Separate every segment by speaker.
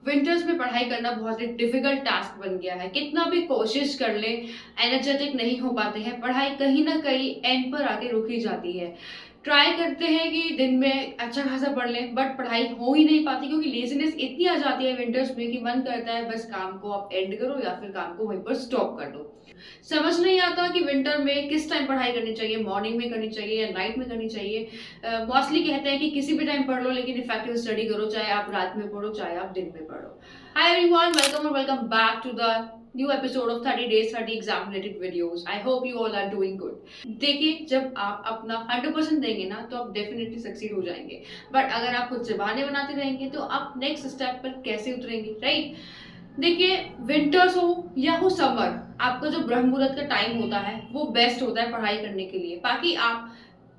Speaker 1: Winters में पढ़ाई करना बहुत ही डिफिकल्ट टास्क बन गया है। कितना भी कोशिश कर ले, एनर्जेटिक नहीं हो पाते हैं। पढ़ाई कहीं ना कहीं एंड पर आके रुक ही जाती है। ट्राई करते हैं कि दिन में अच्छा खासा पढ़ लें, बट पढ़ाई हो ही नहीं पाती क्योंकि लेजीनेस इतनी आ जाती है विंटर्स में कि मन करता है बस काम को आप एंड करो या फिर काम को वहीं पर स्टॉप कर दो। समझ नहीं आता कि विंटर में किस टाइम पढ़ाई करनी चाहिए, मॉर्निंग में करनी चाहिए या नाइट में करनी चाहिए। मोस्टली कहते हैं कि किसी भी टाइम पढ़ लो, लेकिन इफेक्टिव स्टडी करो, चाहे आप रात में पढ़ो चाहे आप दिन में पढ़ो। हाय एवरीवन, वेलकम और welcome back to the new episode of 30 days 30 exam related videos. I hope you all are doing good. देखिए, जब आप अपना 100% देंगे ना तो आप डेफिनेटली सक्सीड हो जाएंगे, बट अगर आप खुद से बहाने बनाते रहेंगे तो आप नेक्स्ट स्टेप पर कैसे उतरेंगे, राइट? देखिए, विंटर्स हो या हो समर, आपका जो ब्रह्म मुहूर्त का टाइम होता है वो बेस्ट होता है पढ़ाई करने के लिए। बाकी आप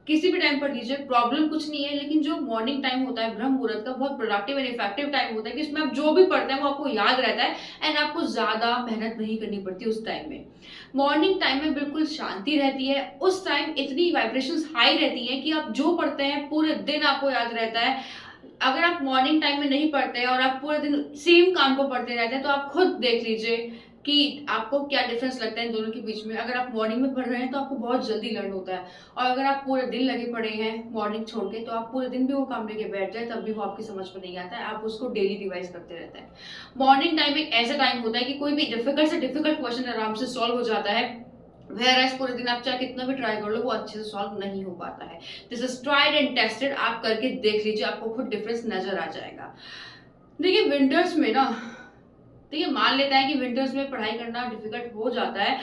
Speaker 1: किसी भी टाइम पर लीजिए, प्रॉब्लम कुछ नहीं है, लेकिन जो मॉर्निंग टाइम होता है ब्रह्म मुहूर्त का, बहुत प्रोडक्टिव एंड इफेक्टिव टाइम होता है कि इसमें आप जो भी पढ़ते हैं वो आपको याद रहता है एंड आपको ज्यादा मेहनत नहीं करनी पड़ती उस टाइम में। मॉर्निंग टाइम में बिल्कुल शांति रहती है, उस टाइम इतनी वाइब्रेशंस हाई रहती हैं कि आप जो पढ़ते हैं पूरे दिन आपको याद रहता है। अगर आप मॉर्निंग टाइम में नहीं पढ़ते हैं और आप पूरे दिन सेम काम को पढ़ते रहते हैं तो आप खुद देख लीजिए कि आपको क्या डिफरेंस लगता है इन दोनों के बीच में। अगर आप मॉर्निंग में पढ़ रहे हैं तो आपको बहुत जल्दी लर्न होता है, और अगर आप पूरे दिन लगे पड़े हैं मॉर्निंग छोड़ के तो आप पूरे दिन भी वो काम लेके बैठ जाए तब भी वो आपकी समझ में नहीं आता है, आप उसको डेली रिवाइज करते रहते हैं। मॉर्निंग टाइम एक ऐसा टाइम होता है कि कोई भी डिफिकल्ट से डिफिकल्ट क्वेश्चन आराम से सॉल्व हो जाता है, वेयर एज पूरे दिन आप चाहे कितना भी ट्राई कर लो वो अच्छे से सॉल्व नहीं हो पाता है। This is tried and tested, आप करके देख लीजिए, आपको खुद डिफरेंस नजर आ जाएगा। देखिए, विंटर्स में ना, देखिए मान लेता है कि विंटर्स में पढ़ाई करना डिफिकल्ट हो जाता है,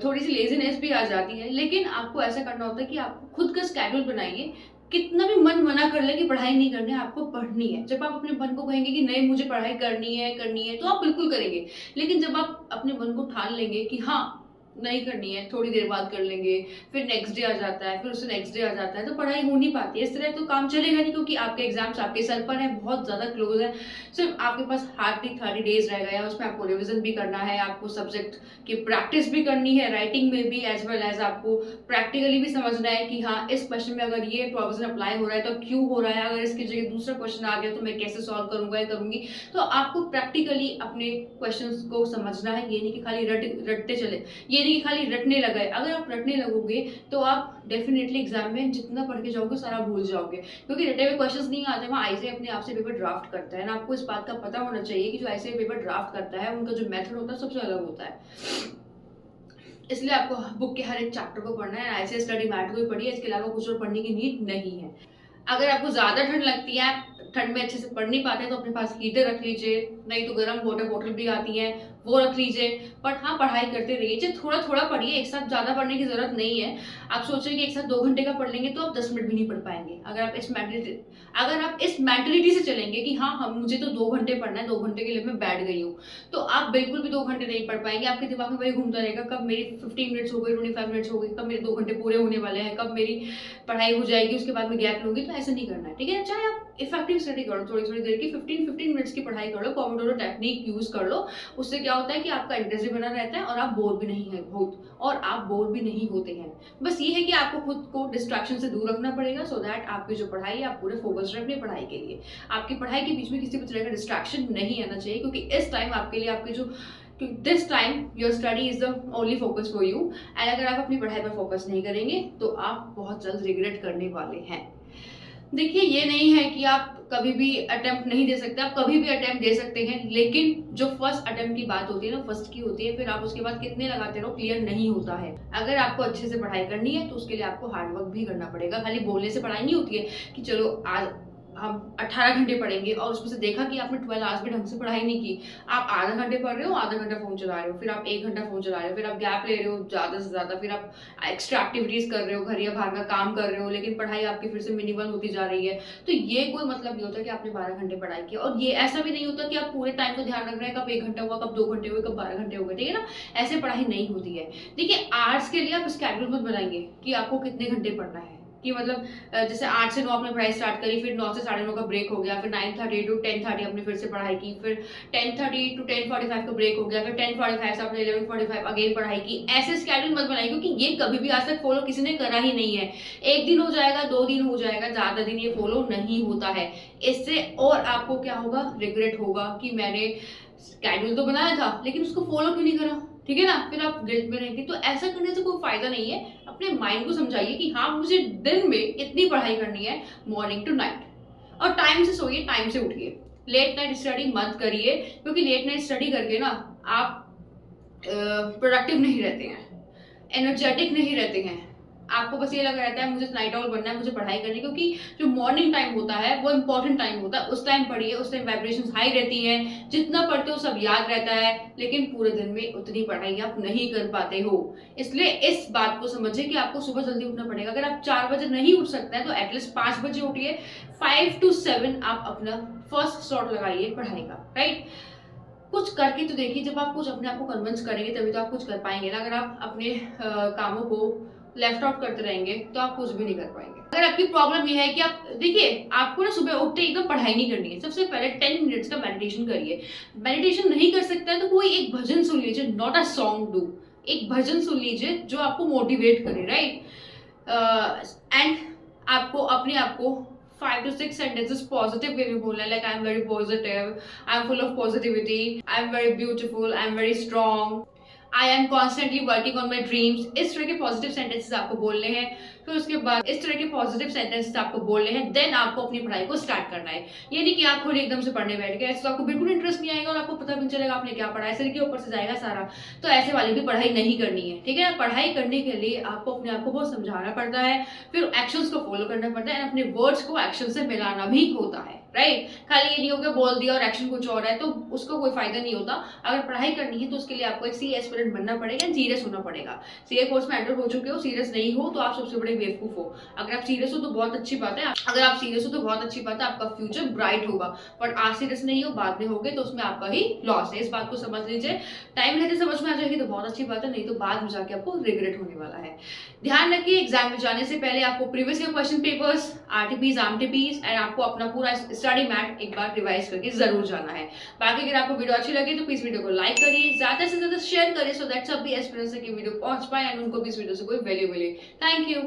Speaker 1: थोड़ी सी लेजीनेस भी आ जाती है, लेकिन आपको ऐसा करना होता है कि आपको खुद का स्केड्यूल बनाइए। कितना भी मन मना कर ले कि पढ़ाई नहीं करनी है, आपको पढ़नी है। जब आप अपने मन को कहेंगे कि नहीं मुझे पढ़ाई करनी है तो आप बिल्कुल करेंगे। लेकिन जब आप अपने मन को ठान लेंगे कि हाँ नहीं करनी है, थोड़ी देर बाद कर लेंगे, फिर नेक्स्ट डे आ जाता है, फिर उससे नेक्स्ट डे आ जाता है, तो पढ़ाई हो नहीं पाती है। इस तरह तो काम चलेगा नहीं, क्योंकि आपके एग्जाम्स आपके सर पर है, बहुत ज्यादा क्लोज है। सिर्फ आपके पास हार्डली 30 days रह गया है, उसमें आपको रिविजन भी करना है, आपको सब्जेक्ट की प्रैक्टिस भी करनी है, राइटिंग में भी, एज वेल एज आपको प्रैक्टिकली भी समझना है कि हाँ इस क्वेश्चन में अगर ये प्रोविजन अप्लाई हो रहा है तो क्यों हो रहा है, अगर इसकी जगह दूसरा क्वेश्चन आ गया तो मैं कैसे सॉल्व करूंगा या करूंगी। तो आपको प्रैक्टिकली अपने क्वेश्चन को समझना है, ये नहीं कि खाली रटते चले, ये नहीं कि खाली रटने लगे। अगर आप रटने लगोगे तो आप डेफिनेटली एग्जाम में जितना पढ़ के जाओगे सारा भूल जाओगे, क्योंकि रटे हुए क्वेश्चंस नहीं आते। वहाँ आईसीए अपने आप से पेपर ड्राफ्ट करता है ना, आपको इस बात का पता होना चाहिए कि जो आईसीए पेपर ड्राफ्ट करता है उनका जो मेथड होता है सबसे अलग होता है। इसलिए आपको बुक के हर एक चैप्टर को पढ़ना है। आईसीए स्टडी मैट को भी पढ़िए, इसके अलावा कुछ और पढ़ने की नीड नहीं है। अगर आपको ज्यादा ठंड लगती है, ठंड में अच्छे से पढ़ नहीं पाते, तो अपने पास हीटर रख लीजिए, नहीं तो गर्म वाटर बोतल भी आती है वो रख लीजिए। बट हाँ, पढ़ाई करते रहिए, चाहे थोड़ा थोड़ा पढ़िए, एक साथ ज्यादा पढ़ने की जरूरत नहीं है। आप सोचें कि एक साथ 2 घंटे का पढ़ लेंगे तो आप 10 मिनट भी नहीं पढ़ पाएंगे। अगर आप इस मेंटलिटी से चलेंगे कि हाँ हम मुझे तो 2 घंटे पढ़ना है, 2 घंटे के लिए मैं बैठ गई हूँ, तो आप बिल्कुल भी 2 घंटे नहीं पढ़ पाएंगे। आपके दिमाग में वही घूमता रहेगा, कब मेरी 15 मिनट्स हो गई, 25 मिनट्स हो गई, कब मेरे 2 घंटे पूरे होने वाले हैं, कब मेरी पढ़ाई हो जाएगी, उसके बाद में गैप लूंगी। तो ऐसा नहीं करना है, ठीक है? चाहे आप इफेक्टिव स्टडी करो, थोड़ी थोड़ी देर की 15-15 मिनट्स की पढ़ाई कर लो, पोमोडोरो टेक्निक यूज कर लो। उससे क्या होता है कि आपका इंटरेस्ट भी बना रहता है और आप बोर भी नहीं है बहुत, और आप बोर भी नहीं होते हैं। बस ये है कि आपको खुद को डिस्ट्रैक्शन से दूर रखना पड़ेगा, सो दैट आपकी जो पढ़ाई है आप पूरे फोकस रहे अपनी पढ़ाई के लिए। आपकी पढ़ाई के बीच में किसी भी तरह का डिस्ट्रैक्शन नहीं आना चाहिए, क्योंकि इस टाइम आपके लिए आपके जो this time your study is the only focus for you. And अगर आप अपनी पढ़ाई पर फोकस नहीं करेंगे तो आप बहुत जल्द रिग्रेट करने वाले हैं। देखिए, ये नहीं है कि आप कभी भी अटेम्प्ट नहीं दे सकते, आप कभी भी अटेम्प्ट दे सकते हैं, लेकिन जो फर्स्ट अटेम्प्ट की बात होती है ना, फर्स्ट की होती है, फिर आप उसके बाद कितने लगाते रहो क्लियर नहीं होता है। अगर आपको अच्छे से पढ़ाई करनी है तो उसके लिए आपको हार्डवर्क भी करना पड़ेगा। खाली बोलने से पढ़ाई नहीं होती है कि चलो आज हम 18 घंटे पढ़ेंगे और उसमें से देखा कि आपने 12 आवर्स भी ढंग से पढ़ाई नहीं की, आप आधा घंटे पढ़ रहे हो, आधा घंटा फोन चला रहे हो, फिर आप 1 घंटा फोन चला रहे हो, फिर आप गैप ले रहे हो ज्यादा से ज्यादा, फिर आप एक्स्ट्रा एक्टिविटीज कर रहे हो, घर या बाहर का काम कर रहे हो, लेकिन पढ़ाई आपकी फिर से मिनिमल होती जा रही है। तो ये कोई मतलब नहीं होता कि आपने 12 घंटे पढ़ाई की। और ये ऐसा भी नहीं होता कि आप पूरे टाइम को ध्यान रख रहे हैं, कब 1 घंटा हुआ, कब 2 घंटे हुए, कब 12 घंटे हो गए, ठीक है ना? ऐसे पढ़ाई नहीं होती है। देखिए, आर्ट्स के लिए आप स्केड्यूल मत बनाएंगे कि आपको कितने घंटे पढ़ना है। कि मतलब जैसे 8 से 9 आपने पढ़ाई स्टार्ट करी, फिर 9 से साढ़े 9 का ब्रेक हो गया, फिर 9:30 टू 10:30 आपने फिर से पढ़ाई की, फिर 10:30 टू 10:45 का ब्रेक हो गया, फिर 10:45 से आपने 11:45 अगेन पढ़ाई की। ऐसे स्केड्यूल मत बनाइए, क्योंकि ये कभी भी आज तक फॉलो किसी ने करा ही नहीं है। 1 दिन हो जाएगा, 2 दिन हो जाएगा, ज़्यादा दिन ये फॉलो नहीं होता है। इससे और आपको क्या होगा, रिग्रेट होगा कि मैंने स्केड्यूल तो बनाया था लेकिन उसको फॉलो क्यों नहीं करा, ठीक है ना? फिर आप गिल्ट में रहेंगे। तो ऐसा करने से कोई फायदा नहीं है। अपने माइंड को समझाइए कि हाँ, मुझे दिन में इतनी पढ़ाई करनी है, मॉर्निंग टू नाइट, और टाइम से सोइए, टाइम से उठिए। लेट नाइट स्टडी मत करिए, क्योंकि लेट नाइट स्टडी करके ना आप प्रोडक्टिव नहीं रहते हैं, एनर्जेटिक नहीं रहते हैं। आपको बस ये लगा रहता है मुझे नाइट आउल बनना है, मुझे पढ़ाई करनी है, क्योंकि जो मॉर्निंग टाइम होता है वो इंपॉर्टेंट टाइम होता है। उस टाइम पढ़िए, उस टाइम वाइब्रेशंस हाई रहती हैं, जितना पढ़ते हो सब याद रहता है, लेकिन पूरे दिन में उतनी पढ़ाई आप नहीं कर पाते हो। इसलिए इस बात को समझिए कि आपको सुबह जल्दी उठना पड़ेगा। अगर आप 4 बजे नहीं उठ सकते हैं तो एटलीस्ट 5 बजे उठिए। 5 टू 7 आप अपना फर्स्ट स्लॉट लगाइए पढ़ाई का, राइट? कुछ करके तो देखिए। जब आप कुछ अपने आप को कन्विंस करेंगे तभी तो आप कुछ कर पाएंगे ना। अगर आप अपने कामों को लेफ्ट आउट करते रहेंगे तो आप कुछ भी नहीं कर पाएंगे। अगर आपकी प्रॉब्लम ये है कि आप देखिए, आपको ना सुबह उठते एकदम पढ़ाई नहीं करनी है। सबसे पहले 10 मिनट्स का मेडिटेशन करिए। मेडिटेशन नहीं कर सकता है तो कोई एक भजन सुन लीजिए, नॉट अ सॉन्ग डू। एक भजन सुन लीजिए जो आपको मोटिवेट करे, राइट? एंड आपको अपने आप को 5 to 6 sentences पॉजिटिव वे में बोलना है, like I am very positive, I am full of positivity, I am very beautiful, I am very strong, I am constantly working on my dreams. इस तरह के पॉजिटिव सेंटेंसेस आपको बोलने हैं। फिर उसके बाद इस तरह के पॉजिटिव सेंटेंसेस आपको बोलने हैं, देन आपको अपनी पढ़ाई को स्टार्ट करना है। ये नहीं कि आप खुद एकदम से पढ़ने बैठ गए, ऐसे तो आपको बिल्कुल इंटरेस्ट नहीं आएगा और आपको पता भी नहीं चलेगा आपने क्या पढ़ा है, सिर के ऊपर से जाएगा सारा। तो ऐसे वाली भी पढ़ाई नहीं करनी है, ठीक है? पढ़ाई करने के लिए आपको अपने आप को बहुत समझाना पड़ता है, फिर एक्शंस को फॉलो करना पड़ता है, अपने वर्ड्स को एक्शन से मिलाना भी होता है, राइट? खाली ये नहीं होगा बोल दिया और एक्शन कुछ और है तो उसको कोई फायदा नहीं होता। अगर पढ़ाई करनी है तो उसके लिए आपको एक सीए एस्पिरेंट बनना पड़ेगा, सीरियस होना पड़ेगा। सीए कोर्स में एंटर हो चुके हो, सीरियस नहीं हो तो आप सबसे बड़े बेवकूफ हो। अगर आप सीरियस हो तो बहुत अच्छी बात है, अगर आप सीरियस हो तो बहुत अच्छी बात है, आपका फ्यूचर ब्राइट होगा। बट आज सीरियस नहीं हो, बाद में होगे तो उसमें आपका ही लॉस है। इस बात को समझ लीजिए। टाइम रहते समझ में आ जाएगी तो बहुत अच्छी बात है, नहीं तो बाद में जाके आपको रिग्रेट होने वाला है। ध्यान रखिए, एग्जाम में जाने से पहले आपको previous year question papers, RTPs, MTPs and आपको अपना पूरा स्टडी मैट एक बार रिवाइज करके जरूर जाना है। बाकी अगर आपको वीडियो अच्छी लगी तो प्लीज वीडियो को लाइक करिए, ज्यादा से ज्यादा शेयर करिए, सो दैट सभी एस्पिरेंट्स की वीडियो पहुंच पाए एंड उनको भी इस वीडियो से कोई वैल्यू मिले। Thank you.